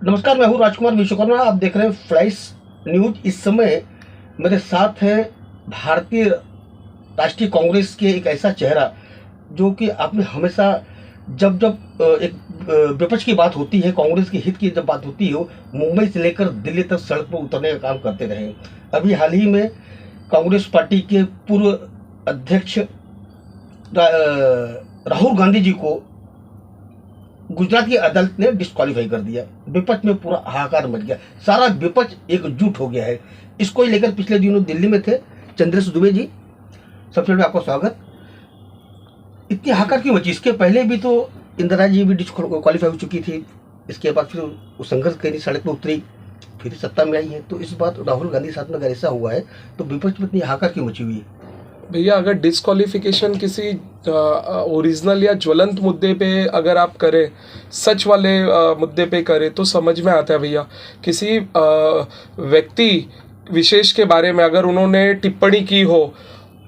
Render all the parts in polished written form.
नमस्कार, मैं हूँ राजकुमार विश्वकर्मा। आप देख रहे हैं फ्लैश न्यूज। इस समय मेरे साथ है भारतीय राष्ट्रीय कांग्रेस के एक ऐसा चेहरा जो कि आपने हमेशा जब जब एक विपक्ष की बात होती है, कांग्रेस के हित की जब बात होती हो, मुंबई से लेकर दिल्ली तक सड़क पर उतरने का काम करते रहे। अभी हाल ही में कांग्रेस पार्टी के पूर्व अध्यक्ष राहुल गांधी जी को गुजरात की अदालत ने डिस्क्वालीफाई कर दिया। विपक्ष में पूरा हाहाकार मच गया, सारा विपक्ष एकजुट हो गया है। इसको ही लेकर पिछले दिनों दिल्ली में थे चंद्रेश दुबे जी। सबसे पहले आपका स्वागत। इतनी हाहाकार क्यों मची? इसके पहले भी तो इंदिरा जी भी डिस्क्वालीफाई हो चुकी थी, इसके बाद फिर वो संघर्ष करी, सड़क पर उतरी, फिर सत्ता में आई है। तो इस बार राहुल गांधी के साथ में अगर ऐसा हुआ है तो विपक्ष में इतनी हाहाकार क्यों मची हुई है? भैया, अगर डिस्क्वालिफिकेशन किसी ओरिजिनल या ज्वलंत मुद्दे पे अगर आप करें, सच वाले मुद्दे पे करें तो समझ में आता है भैया। किसी व्यक्ति विशेष के बारे में अगर उन्होंने टिप्पणी की हो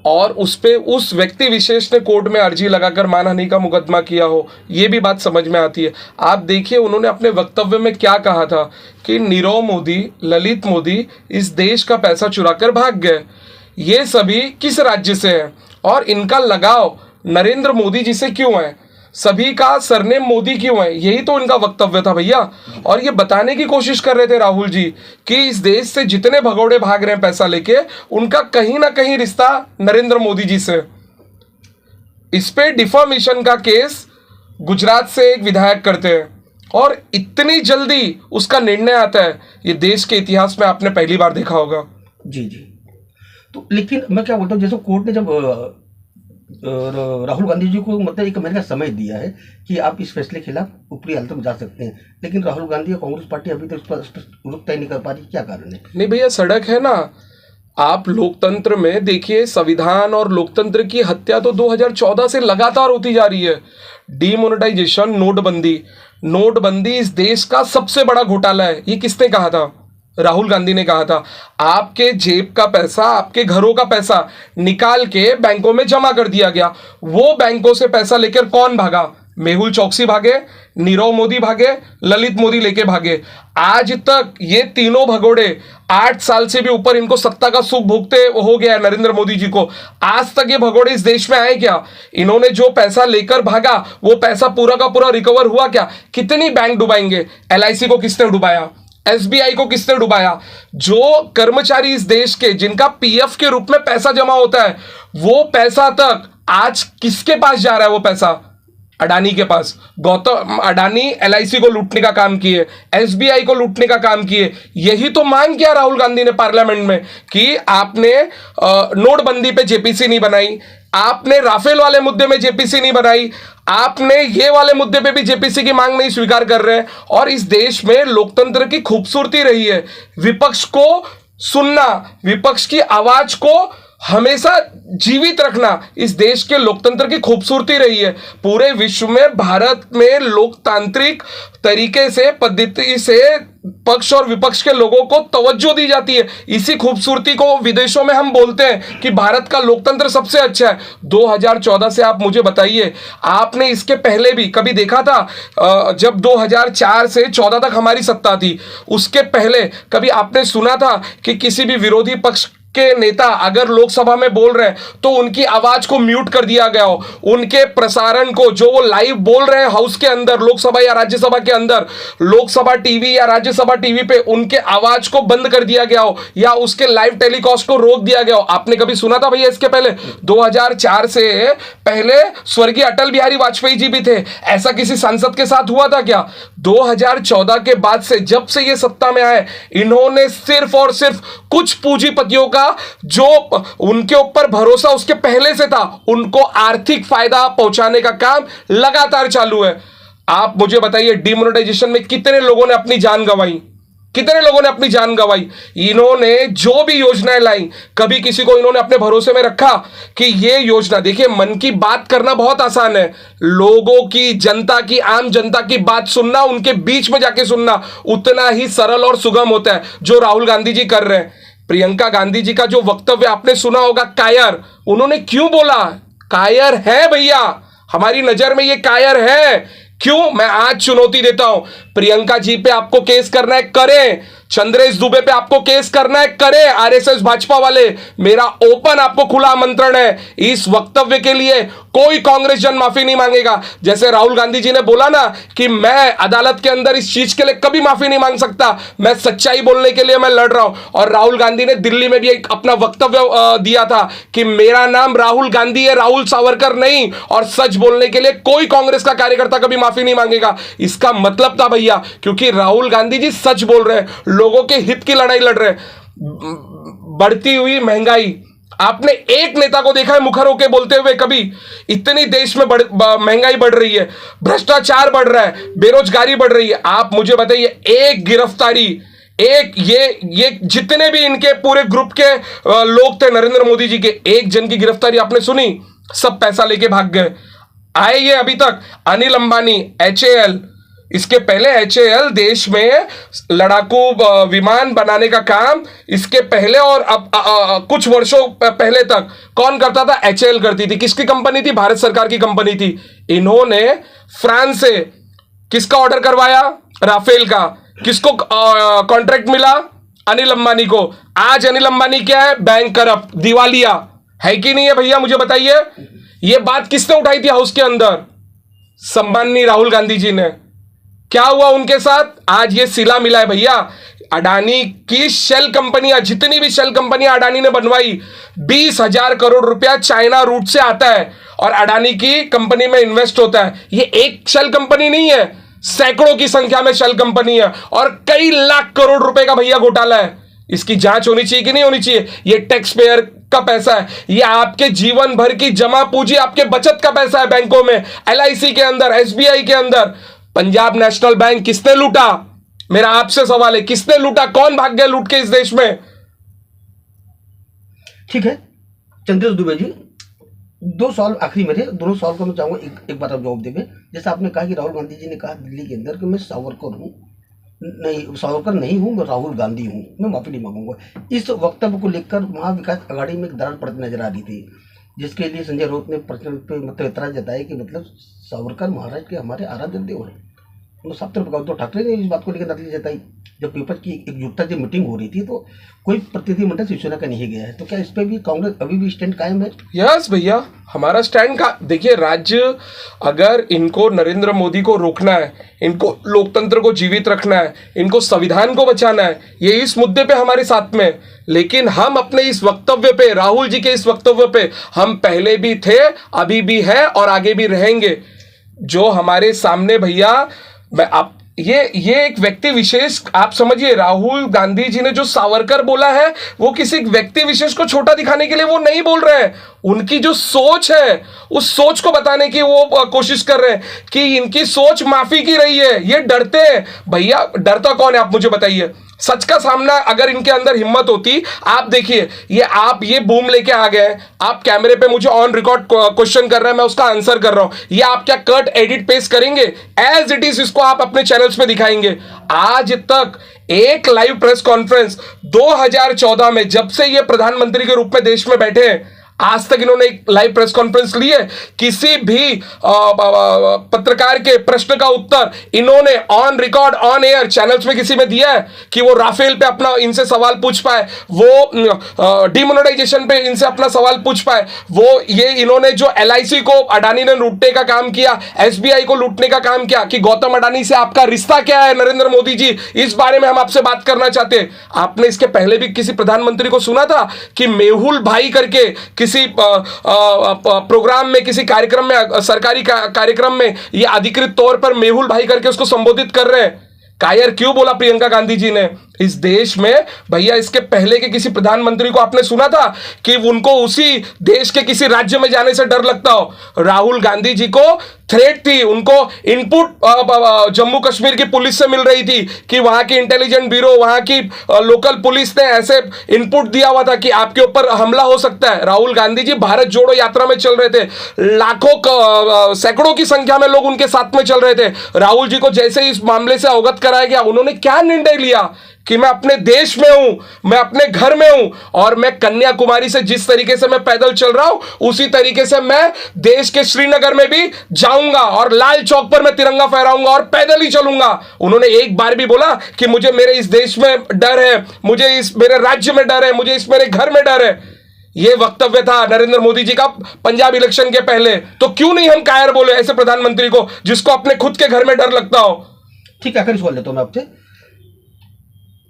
और उस व्यक्ति विशेष ने कोर्ट में अर्जी लगाकर मानहानि का मुकदमा किया हो, ये भी बात समझ में आती है। आप देखिए उन्होंने अपने वक्तव्य में क्या कहा था कि नीरव मोदी, ललित मोदी इस देश का पैसा चुराकर भाग गए। ये सभी किस राज्य से हैं और इनका लगाव नरेंद्र मोदी जी से क्यों है, सभी का सरनेम मोदी क्यों है, यही तो इनका वक्तव्य था भैया। और ये बताने की कोशिश कर रहे थे राहुल जी कि इस देश से जितने भगोड़े भाग रहे हैं पैसा लेके, उनका कहीं ना कहीं रिश्ता नरेंद्र मोदी जी से। इस पे डिफॉर्मेशन का केस गुजरात से एक विधायक करते हैं और इतनी जल्दी उसका निर्णय आता है, ये देश के इतिहास में आपने पहली बार देखा होगा। जी जी। तो लेकिन मैं क्या बोलता हूँ, जैसे कोर्ट ने जब राहुल गांधी जी को मतलब 1 महीने का समय दिया है कि आप इस फैसले के खिलाफ ऊपरी अदालत में जा सकते हैं, लेकिन राहुल गांधी और कांग्रेस पार्टी अभी तक इस पर रुख तय नहीं कर पा रही, क्या कारण है? नहीं भैया, सड़क है ना। आप लोकतंत्र में देखिए, संविधान और लोकतंत्र की हत्या तो 2014 से लगातार होती जा रही है। डीमोनेटाइजेशन, नोटबंदी इस देश का सबसे बड़ा घोटाला है। ये किसने कहा था? राहुल गांधी ने कहा था। आपके जेब का पैसा, आपके घरों का पैसा निकाल के बैंकों में जमा कर दिया गया। वो बैंकों से पैसा लेकर कौन भागा? मेहुल चौकसी भागे, नीरव मोदी भागे, ललित मोदी लेके भागे। आज तक ये तीनों भगोड़े 8 साल से भी ऊपर इनको सत्ता का सुख भोगते हो गया है नरेंद्र मोदी जी को। आज तक ये भगोड़े इस देश में आए क्या? इन्होंने जो पैसा लेकर भागा वो पैसा पूरा का पूरा रिकवर हुआ क्या? कितनी बैंक डुबाएंगे? LIC को किसने डुबाया? SBI को किसने डुबाया? जो कर्मचारी इस देश के, जिनका PF के रूप में पैसा जमा होता है, वो पैसा तक आज किसके पास जा रहा है? वो पैसा अडानी के पास। गौतम अडानी LIC को लूटने का काम किए, SBI को लूटने का काम किए। यही तो मांग किया राहुल गांधी ने पार्लियामेंट में कि आपने नोटबंदी पे JPC नहीं बनाई, आपने राफेल वाले मुद्दे में JPC नहीं बनाई, आपने ये वाले मुद्दे पे भी JPC की मांग नहीं स्वीकार कर रहे हैं। और इस देश में लोकतंत्र की खूबसूरती रही है विपक्ष को सुनना, विपक्ष की आवाज को हमेशा जीवित रखना। इस देश के लोकतंत्र की खूबसूरती रही है। पूरे विश्व में भारत में लोकतांत्रिक तरीके से, पद्धति से पक्ष और विपक्ष के लोगों को तवज्जो दी जाती है। इसी खूबसूरती को विदेशों में हम बोलते हैं कि भारत का लोकतंत्र सबसे अच्छा है। 2014 से आप मुझे बताइए, आपने इसके पहले भी कभी देखा था? जब 2004 से 14 तक हमारी सत्ता थी, उसके पहले कभी आपने सुना था कि किसी भी विरोधी पक्ष के नेता अगर लोकसभा में बोल रहे हैं तो उनकी आवाज को म्यूट कर दिया गया हो, उनके प्रसारण को, जो वो लाइव बोल रहे हैं हाउस के अंदर, लोकसभा या राज्यसभा के अंदर, लोकसभा टीवी या राज्यसभा टीवी पे उनके आवाज को बंद कर दिया गया हो या उसके लाइव टेलीकास्ट को रोक दिया गया हो? आपने कभी सुना था भैया इसके पहले? 2004 से पहले स्वर्गीय अटल बिहारी वाजपेयी जी भी थे। ऐसा किसी सांसद के साथ हुआ था क्या? 2014 के बाद से, जब से ये सत्ता में आए, इन्होंने सिर्फ और सिर्फ कुछ पूंजीपतियों का जो उनके ऊपर भरोसा उसके पहले से था, उनको आर्थिक फायदा पहुंचाने का काम लगातार चालू है। आप मुझे बताइए, डिमोनेटाइजेशन में कितने लोगों ने अपनी जान गंवाई? कितने लोगों ने अपनी जान गंवाई? इन्होंने जो भी योजनाएं लाई, कभी किसी को इन्होंने अपने भरोसे में रखा कि ये योजना, देखिए मन की बात करना बहुत आसान है, लोगों की, जनता की, आम जनता की बात सुनना, उनके बीच में जाके सुनना उतना ही सरल और सुगम होता है, जो राहुल गांधी जी कर रहे हैं। प्रियंका गांधी जी का जो वक्तव्य आपने सुना होगा, कायर, उन्होंने क्यों बोला? कायर है भैया, हमारी नजर में ये कायर है क्यों? मैं आज चुनौती देता हूं, प्रियंका जी पे आपको केस करना है, करें। चंद्रेश दुबे पे आपको केस करना है, करें। आरएसएस भाजपा वाले, मेरा ओपन आपको खुला आमंत्रण है। इस वक्तव्य के लिए कोई कांग्रेस जन माफी नहीं मांगेगा। जैसे राहुल गांधी जी ने बोला ना कि मैं अदालत के अंदर इस चीज के लिए कभी माफी नहीं मांग सकता, मैं सच्चाई बोलने के लिए मैं लड़ रहा हूं। और राहुल गांधी ने दिल्ली में भी एक अपना वक्तव्य दिया था कि मेरा नाम राहुल गांधी है, राहुल सावरकर नहीं। और सच बोलने के लिए कोई कांग्रेस का कार्यकर्ता कभी माफी नहीं मांगेगा। इसका मतलब था भैया, क्योंकि राहुल गांधी जी सच बोल रहे हैं, लोगों के हित की लड़ाई लड़ रहे हैं। बढ़ती हुई महंगाई, आपने एक नेता को देखा है मुखर होकर बोलते हुए कभी? इतनी देश में महंगाई बढ़ रही है, भ्रष्टाचार बढ़ रहा है, बेरोजगारी बढ़ रही है। आप मुझे बताइए, एक गिरफ्तारी, एक ये जितने भी इनके पूरे ग्रुप के लोग थे नरेंद्र मोदी जी के, एक जन की गिरफ्तारी आपने सुनी? सब पैसा लेके भाग गए। आए ये अभी तक अनिल अंबानी, HAL, इसके पहले HAL देश में लड़ाकू विमान बनाने का काम इसके पहले और अब कुछ वर्षों पहले तक कौन करता था? HAL करती थी। किसकी कंपनी थी? भारत सरकार की कंपनी थी। इन्होंने फ्रांस से किसका ऑर्डर करवाया? राफेल का। किसको कॉन्ट्रैक्ट मिला? अनिल अंबानी को। आज अनिल अंबानी क्या है? बैंक करप्ट, दिवालिया है कि नहीं है भैया? मुझे बताइए, ये बात किसने उठाई थी हाउस के अंदर? सम्माननीय राहुल गांधी जी ने। क्या हुआ उनके साथ? आज ये सिला मिला है भैया। अडानी की शेल कंपनियां, जितनी भी शेल कंपनियां अडानी ने बनवाई, 20,000 करोड़ रुपया चाइना रूट से आता है और अडानी की कंपनी में इन्वेस्ट होता है। ये एक शेल कंपनी नहीं है, सैकड़ों की संख्या में शेल कंपनी है और कई लाख करोड़ रुपए का भैया घोटाला है। इसकी जांच होनी चाहिए कि नहीं होनी चाहिए? ये टैक्स पेयर का पैसा है, ये आपके जीवन भर की जमा पूंजी, आपके बचत का पैसा है बैंकों में, LIC के अंदर, SBI के अंदर। पंजाब नेशनल बैंक किसने लूटा? मेरा आपसे सवाल है, किसने लूटा? कौन भाग गया लूट के इस देश में? ठीक है चंद्रेश दुबे जी, 2 सवाल आखिरी मेरे, दोनों सवाल को मैं चाहूंगा एक बार आप जवाब देंगे। जैसे आपने कहा कि राहुल गांधी जी ने कहा दिल्ली के अंदर कि मैं सावरकर हूँ, नहीं सावरकर नहीं हूँ, मैं राहुल गांधी हूँ, मैं माफी नहीं मांगूंगा। इस वक्तव्य को लेकर महाविकास अघाड़ी में एक दरार पड़ती नजर आ रही थी, जिसके लिए संजय राउत ने प्रचंड पे मतलब एतराज जताया कि मतलब सावरकर महाराज के हमारे आराध्य देव हैं। साफ तौर पर उद्धव ठाकरे ने इस बात को लेकर नजरिया जताई। जब विपक्ष की एकजुटता जब मीटिंग हो रही थी तो कोई प्रतिनिधिमंडल शिवसेना का नहीं गया है, तो क्या इस पे भी कांग्रेस अभी भी स्टैंड कायम है? यस भैया, हमारा स्टैंड का देखिए, राज्य अगर इनको नरेंद्र मोदी को रोकना है, इनको लोकतंत्र को जीवित रखना है, इनको संविधान को बचाना है, ये इस मुद्दे पे हमारे साथ में। लेकिन हम अपने इस वक्तव्य पे, राहुल जी के इस वक्तव्य पे, हम पहले भी थे, अभी भी है और आगे भी रहेंगे। जो हमारे सामने भैया, मैं आप ये एक व्यक्ति विशेष, आप समझिए, राहुल गांधी जी ने जो सावरकर बोला है वो किसी व्यक्ति विशेष को छोटा दिखाने के लिए वो नहीं बोल रहे हैं। उनकी जो सोच है उस सोच को बताने की वो कोशिश कर रहे हैं कि इनकी सोच माफी की रही है। ये डरते हैं भैया। डरता कौन है आप मुझे बताइए? सच का सामना अगर इनके अंदर हिम्मत होती, आप देखिए, ये बूम लेके आ गए, आप कैमरे पे मुझे ऑन रिकॉर्ड क्वेश्चन कर रहे हैं, मैं उसका आंसर कर रहा हूं। ये आप क्या कट एडिट पेस्ट करेंगे? एज इट इज इसको आप अपने चैनल्स पे दिखाएंगे। आज तक एक लाइव प्रेस कॉन्फ्रेंस 2014 में, जब से ये प्रधानमंत्री के रूप में देश में बैठे हैं, आज तक इन्होंने एक लाइव प्रेस कॉन्फ्रेंस ली है? किसी भी पत्रकार के प्रश्न का उत्तर इन्होंने on record, on air channels में किसी में दिया है कि वो राफेल पे अपना इनसे सवाल पूछ पाए, वो डिमोनेटाइजेशन पे इनसे अपना सवाल पूछ पाए, वो ये इन्होंने जो LIC को अडानी ने लूटने का काम किया, SBI को लूटने का काम किया, कि गौतम अडानी से आपका रिश्ता क्या है नरेंद्र मोदी जी, इस बारे में हम आपसे बात करना चाहते हैं। आपने इसके पहले भी किसी प्रधानमंत्री को सुना था कि मेहुल भाई करके किसी प्रोग्राम में, किसी कार्यक्रम में, सरकारी कार्यक्रम में ये अधिकृत तौर पर मेहुल भाई करके उसको संबोधित कर रहे हैं? कायर क्यों बोला प्रियंका गांधी जी ने? इस देश में भैया इसके पहले के किसी प्रधानमंत्री को आपने सुना था कि उनको उसी देश के किसी राज्य में जाने से डर लगता हो? राहुल गांधी जी को थ्रेट थी, उनको इनपुट जम्मू कश्मीर की पुलिस से मिल रही थी कि वहां की इंटेलिजेंस ब्यूरो, वहां की लोकल पुलिस ने ऐसे इनपुट दिया हुआ था कि आपके ऊपर हमला हो सकता है। राहुल गांधी जी भारत जोड़ो यात्रा में चल रहे थे, लाखों सैकड़ों की संख्या में लोग उनके साथ में चल रहे थे। राहुल जी को जैसे इस मामले से अवगत कराया गया, उन्होंने क्या निर्णय लिया कि मैं अपने देश में हूं, मैं अपने घर में हूं, और मैं कन्याकुमारी से जिस तरीके से मैं पैदल चल रहा हूं उसी तरीके से मैं देश के श्रीनगर में भी जाऊंगा और लाल चौक पर मैं तिरंगा फहराऊंगा और पैदल ही चलूंगा। उन्होंने एक बार भी बोला कि मुझे मेरे इस देश में डर है, मुझे इस मेरे राज्य में डर है, मुझे इस मेरे घर में डर है। यह वक्तव्य था नरेंद्र मोदी जी का पंजाब इलेक्शन के पहले। तो क्यों नहीं हम कायर बोले ऐसे प्रधानमंत्री को जिसको अपने खुद के घर में डर लगता हो। ठीक है, आखिरी सवाल लेता हूं मैं आपसे,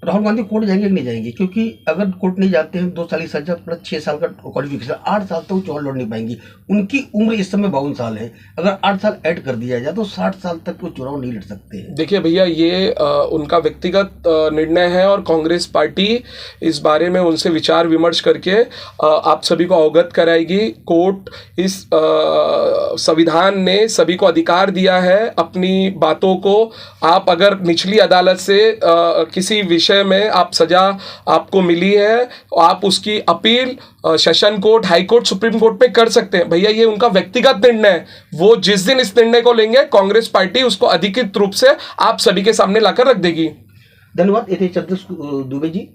राहुल गांधी कोर्ट जाएंगे कि नहीं जाएंगे? क्योंकि अगर कोर्ट नहीं जाते हैं 2 साल की सजा प्लस 6 साल का क्वालिफिकेशन, 8 साल तक वो चुनाव लड़ नहीं पाएंगी। उनकी उम्र इस समय 52 साल है, अगर 8 साल ऐड कर दिया जाए तो 60 साल तक वो चुनाव नहीं लड़ सकते हैं। देखिए भैया, ये उनका व्यक्तिगत निर्णय है और कांग्रेस पार्टी इस बारे में उनसे विचार विमर्श करके आप सभी को अवगत कराएगी। कोर्ट इस संविधान ने सभी को अधिकार दिया है अपनी बातों को। आप अगर निचली अदालत से किसी विषय में आप सजा आपको मिली है, आप उसकी appeal session court, high court, supreme court पे कर सकते हैं। भैया ये उनका व्यक्तिगत निर्णय है। वो जिस दिन इस निर्णय को लेंगे कांग्रेस पार्टी उसको अधिकृत रूप से आप सभी के सामने लाकर रख देगी। धन्यवाद। ये थे चंद्र दुबे जी,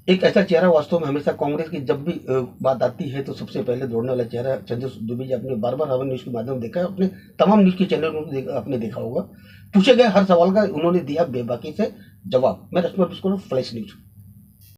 एक ऐसा चेहरा वास्तव में हमेशा कांग्रेस की जब भी बात आती है तो सबसे पहले दौड़ने वाला चेहरा चंद्र दुबे जी। आपने बार बार हवन न्यूज के माध्यम देखा है, अपने तमाम न्यूज के चैनल में आपने देखा होगा। पूछे गए हर सवाल का उन्होंने दिया बेबाकी से जवाब। मैं रश्मि बिस्कुट, फ्लैश न्यूज।